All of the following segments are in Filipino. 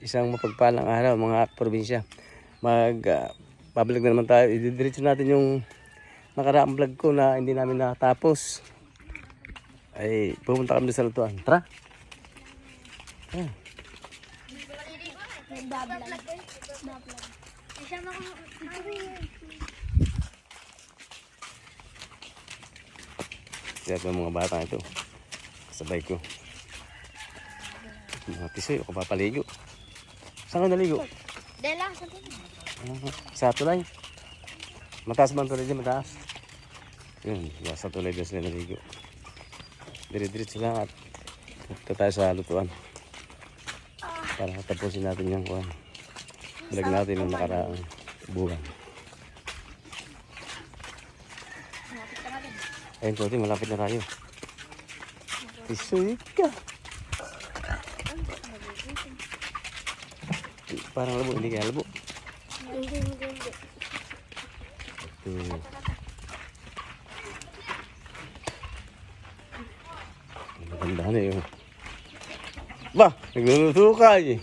Isang mapagpalang araw mga probinsya. Pabalik na naman tayo. Ididiretso natin yung nakaraang vlog ko na hindi namin natapos. Ay pumunta kami sa lutuan. Tara. Siya yung mga bata ito. Kasabay ko. Mga tisoy, ako papaligo. Saan ka naligo? Dela, Sa tulay. Mataas ba ang tulay dyan? Mataas. Yun, sa tulay dyan sila naligo. Dire-diretso lang at punta tayo sa lutuan. Para tapusin natin yung kuhan. Vlog natin yung nakaraang buwan. Ayun, Toti, malapit na tayo. Tisoy ka. Parang labo, hindi kaya labo. Hindi. Ito. Maganda na yun. Ba, nagluluto ka eh.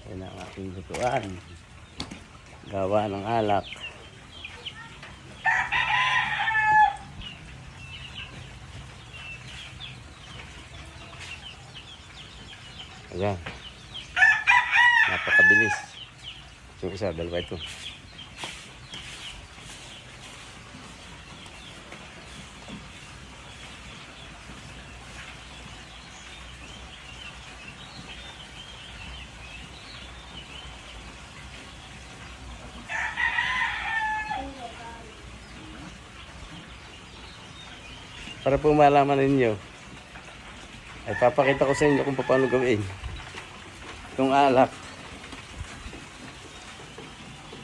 Ayan ang aking lutuan. Gawa ng alak. Ayan. Napakabilis. Yung isa, dalawa ito. Para po malaman ninyo, ay papakita ko sa inyo kung paano gawin itong alak.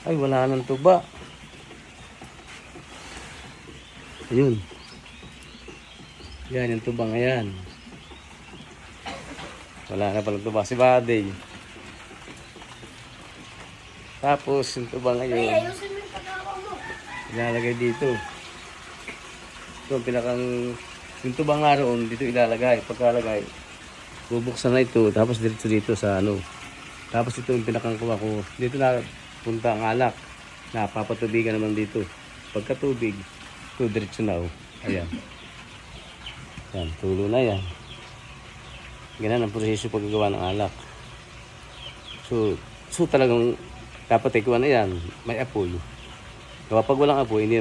Ay, wala nang tuba. Ayun. Yan, yung tuba ngayon. Wala na palang tuba si Baday. Tapos, yung tuba ngayon, ilalagay dito. Ito, yung tuba nga roon, dito ilalagay. Pagkalagay, bubuksan na ito, tapos dito sa ano. Tapos ito yung pinakang kuha ko. Dito na punta ang alak. Napapatubigan naman dito. Pagkatubig, ito diretso na oh. Ayan. Yan, tulo na yan. Ganyan ang proseso paggagawa ng alak. So talagang dapat ikuha na yan. May apoy. Kapag walang apoy, hindi